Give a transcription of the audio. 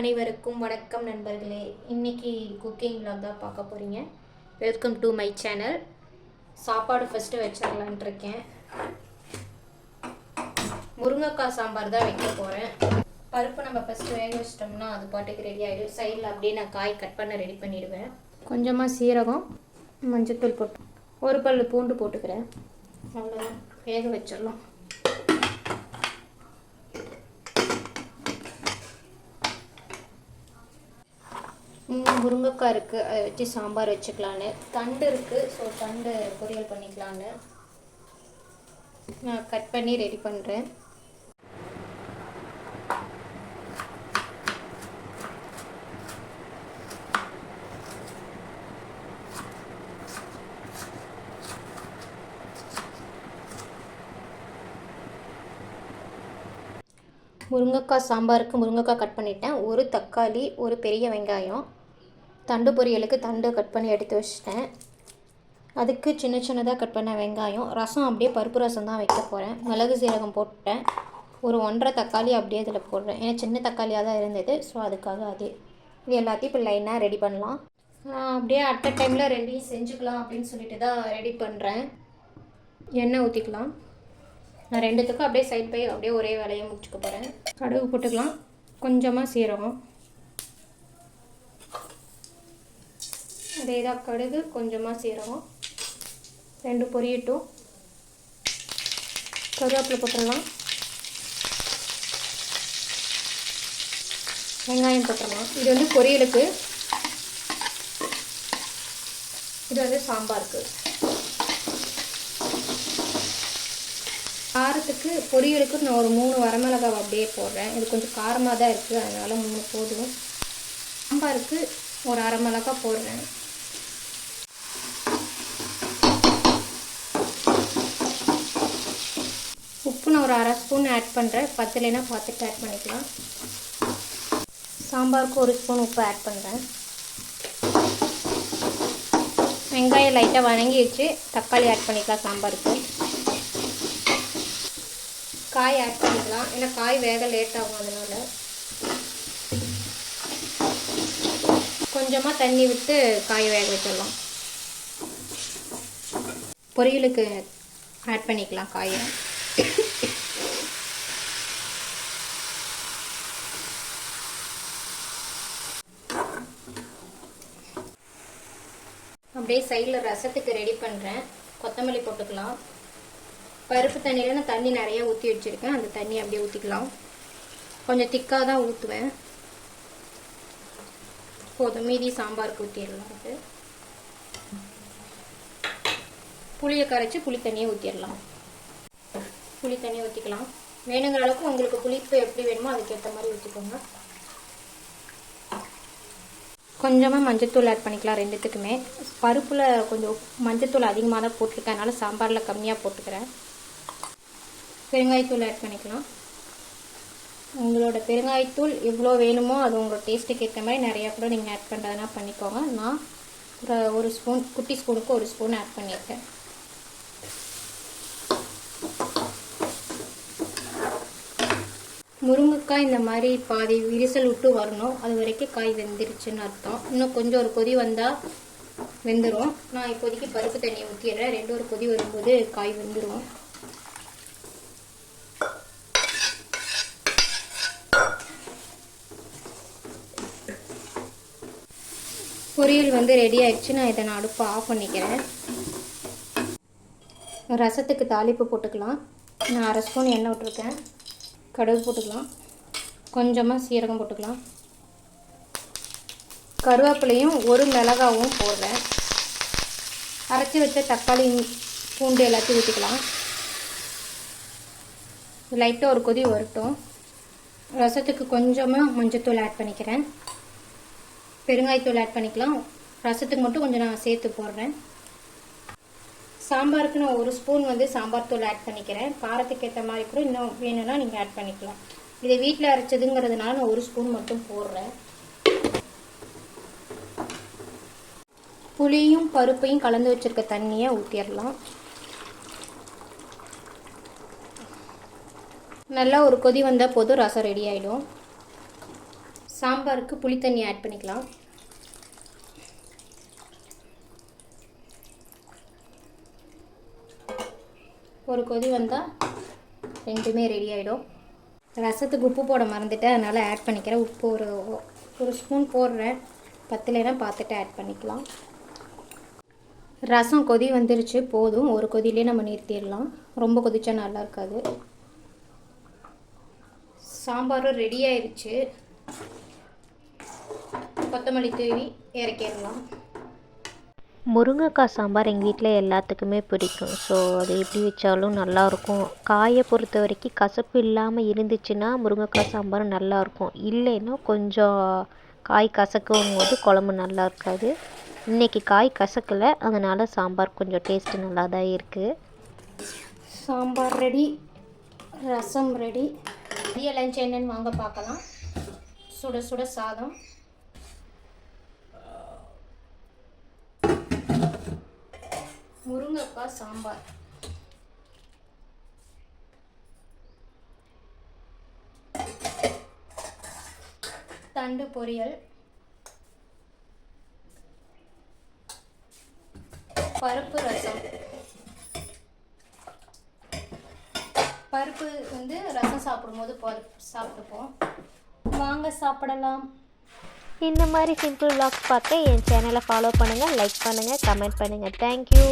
அனைவருக்கும் வணக்கம் நண்பர்களே. இன்னைக்கு குக்கிங் vlog தான் பார்க்க போகிறீங்க. Welcome to my channel. சாப்பாடு ஃபஸ்ட்டு வச்சிடலான் இருக்கேன். முருங்கைக்காய் சாம்பார் தான் வைக்க போகிறேன். பருப்பு நம்ம ஃபஸ்ட்டு வேக வச்சிட்டோம்னா அது பாட்டுக்கு ரெடி ஆகிடும். சைடில் அப்படியே நான் காய் கட் பண்ண ரெடி பண்ணிடுவேன். கொஞ்சமாக சீரகம், மஞ்சத்தூள் போட்டு ஒரு பல்லு பூண்டு போட்டுக்கிறேன். அவ்வளோதான், வேக வச்சிடலாம். முருங்கைக்காய் இருக்குது, அதை வச்சு சாம்பார் வச்சுக்கலான்னு. தண்டு இருக்குது, ஸோ தண்டு பொரியல் பண்ணிக்கலான்னு நான் கட் பண்ணி ரெடி பண்ணுறேன். முருங்கைக்காய் சாம்பாருக்கு முருங்கைக்காய் கட் பண்ணிட்டேன். ஒரு தக்காளி, ஒரு பெரிய வெங்காயம், தண்டு பொரியலுக்கு தண்டு கட் பண்ணி எடுத்து வச்சிட்டேன். அதுக்கு சின்ன சின்னதாக கட் பண்ண வெங்காயம். ரசம் அப்படியே பருப்பு ரசம் தான் வைக்க போகிறேன். மிளகு சீரகம் போட்டேன். ஒரு 1.5 தக்காளி அப்படியே இதில் போடுறேன். ஏன்னா சின்ன தக்காளியாக தான் இருந்தது, ஸோ அதுக்காக அது இது எல்லாத்தையும் இப்போ லைனாக ரெடி பண்ணலாம். அப்படியே அட் டைமில் ரெண்டையும் செஞ்சுக்கலாம் அப்படின்னு சொல்லிட்டு தான் ரெடி பண்ணுறேன். எண்ணெய் ஊற்றிக்கலாம். நான் ரெண்டுத்துக்கும் அப்படியே சைட் பை அப்படியே ஒரே வேலையை முடிச்சுக்க போகிறேன். கடுகு போட்டுக்கலாம், கொஞ்சமாக சீரகம், அதே தான் கடுகு, கொஞ்சமாக சீரகம், 2 பொரியட்டும். கருவேப்பிலை போட்டுடலாம், வெங்காயம் போட்டுடலாம். இது வந்து பொரியலுக்கு, இது வந்து சாம்பாருக்கு. காரத்துக்கு பொரியலுக்கு நான் ஒரு 3 வரமிளகாய் அப்படியே போடுறேன். இது கொஞ்சம் காரமாக தான் இருக்குது, அதனால் 3 போதும். சாம்பாருக்கு ஒரு 1/2 மிளகாய் போடுறேன். உப்பு நான் ஒரு 1/2 ஸ்பூன் ஆட் பண்ணுறேன். பத்தலைன்னா பார்த்துட்டு ஆட் பண்ணிக்கலாம். சாம்பாருக்கு 1 ஸ்பூன் உப்பு ஆட் பண்ணுறேன். வெங்காயம் லைட்டாக வதங்கி வச்சு தக்காளி ஆட் பண்ணிக்கலாம். சாம்பாருக்கு காய் ஆட் பண்ணிக்கலாம், ஏன்னா காய் வேக லேட் ஆகும். அதனால் கொஞ்சமாக தண்ணி விட்டு காய் வேக வச்சிடலாம். பொரியலுக்கு ஆட் பண்ணிக்கலாம் காயை. அப்படியே சைடில் ரசத்துக்கு ரெடி பண்ணுறேன். கொத்தமல்லி போட்டுக்கலாம். பருப்பு தண்ணியில் நான் தண்ணி நிறைய ஊற்றி வச்சுருக்கேன். அந்த தண்ணி அப்படியே ஊற்றிக்கலாம். கொஞ்சம் திக்காக தான் ஊற்றுவேன். போதும், மீதி சாம்பாருக்கு ஊற்றிடலாம். அது புளியை கரைச்சி புளி தண்ணியை ஊற்றிடலாம். புளி தண்ணியை ஊற்றிக்கலாம். வேணுங்கிற அளவுக்கு உங்களுக்கு புளிப்பு எப்படி வேணுமோ அதுக்கேற்ற மாதிரி ஊற்றிக்கோங்க. கொஞ்சமாக மஞ்சத்தூள் ஆட் பண்ணிக்கலாம் ரெண்டுத்துக்குமே. பருப்பில் கொஞ்சம் மஞ்சத்தூள் அதிகமாக தான் போட்டிருக்கேன், அதனால் சாம்பாரில் கம்மியாக போட்டுக்கிறேன். பெருங்காயத்தூள் ஆட் பண்ணிக்கலாம். உங்களோட பெருங்காயத்தூள் எவ்வளோ வேணுமோ அது உங்களோட டேஸ்ட்டுக்கு ஏற்ற மாதிரி நிறையா கூட நீங்கள் ஆட் பண்ணுறதுனா பண்ணிக்கோங்க. நான் ஒரு ஸ்பூன், குட்டி ஸ்பூனுக்கு 1 ஸ்பூன் ஆட் பண்ணியிருக்கேன். முருங்கைக்காய் இந்த மாதிரி பாதி விரிசல் விட்டு வரணும், அது வரைக்கும் காய் வெந்துருச்சுன்னு அர்த்தம். இன்னும் கொஞ்சம் ஒரு கொதி வந்தால் வெந்துடும். நான் இப்போதைக்கு பருப்பு தண்ணியை ஊற்றிடுறேன். 2 ஒரு கொதி வரும்போது காய் வெந்துடும். பொரியல் வந்து ரெடி ஆயிடுச்சு. நான் இதை அடுப்பை ஆஃப் பண்ணிக்கிறேன். ரசத்துக்கு தாளிப்பு போட்டுக்கலாம். நான் 1/2 ஸ்பூன் எண்ணெய் விட்டுருக்கேன். கடுகு போட்டுக்கலாம், கொஞ்சமாக சீரகம் போட்டுக்கலாம், கருவேப்பிலையும் 1 மிளகாவும் போடுறேன். அரைச்சி வச்ச தக்காளி, பூண்டு எல்லாத்தையும் ஊற்றிக்கலாம். லைட்டாக ஒரு கொதி வரட்டும். ரசத்துக்கு கொஞ்சமாக மஞ்சத்தூள் ஆட் பண்ணிக்கிறேன். பெருங்காயத்தூள் ஆட் பண்ணிக்கலாம். ரசத்துக்கு மட்டும் கொஞ்சம் நான் சேர்த்து போடுறேன். சாம்பாருக்கு நான் 1 ஸ்பூன் வந்து சாம்பார் தூள் ஆட் பண்ணிக்கிறேன். காரத்துக்கு ஏற்ற மாதிரி கூட இன்னும் வேணும்னா நீங்கள் ஆட் பண்ணிக்கலாம். இதை வீட்டில் அரைச்சதுங்கிறதுனால நான் 1 ஸ்பூன் மட்டும் போடுறேன். புளியும் பருப்பையும் கலந்து வச்சுருக்க தண்ணியை ஊற்றிடலாம். நல்லா ஒரு கொதி வந்தால் போதும், ரசம் ரெடி ஆகிடும். சாம்பாருக்கு புளி தண்ணி ஆட் பண்ணிக்கலாம். ஒரு கொதி வந்தால் ரெண்டுமே ரெடி ஆகிடும். ரசத்துக்கு உப்பு போட மறந்துட்டேன், அதனால் ஆட் பண்ணிக்கிறேன். உப்பு ஒரு ஸ்பூன் போடுறேன், பத்தலைனா பார்த்துட்டு ஆட் பண்ணிக்கலாம். ரசம் கொதி வந்துருச்சு, போதும். ஒரு கொதிலே நம்ம நிறுத்திடலாம், ரொம்ப கொதிச்சா நல்லா இருக்காது. சாம்பாரும் ரெடி ஆயிடுச்சு. கொத்தமல்லி தூவி இறக்கிடலாம். முருங்கைக்காய் சாம்பார் எங்கள் வீட்டில் எல்லாத்துக்குமே பிடிக்கும். ஸோ அது எப்படி வச்சாலும் நல்லாயிருக்கும். காயை பொறுத்த வரைக்கும் கசப்பு இல்லாமல் இருந்துச்சுன்னா முருங்கைக்காய் சாம்பார் நல்லாயிருக்கும். இல்லைன்னா கொஞ்சம் காய் கசக்கும் போது குழம்பு நல்லா இருக்காது. இன்றைக்கி காய் கசக்கலை, அதனால் சாம்பார் கொஞ்சம் டேஸ்ட்டு நல்லா தான் இருக்குது. சாம்பார் ரெடி, ரசம் ரெடி. மதிய லஞ்ச் என்னன்னு வாங்க பார்க்கலாம். சுட சுட சாதம், முருங்கைக்காய் சாம்பார், தண்டு பொரியல், பருப்பு ரசம். பருப்பு ரசம் சாப்பிடும்போது சாப்பிட்டுப்போம். வாங்க சாப்பிடலாம். இந்த மாதிரி சிம்பிள் vlogs பார்க்க என் சேனலை ஃபாலோ பண்ணுங்கள், லைக் பண்ணுங்கள், கமெண்ட் பண்ணுங்கள். தேங்க்யூ.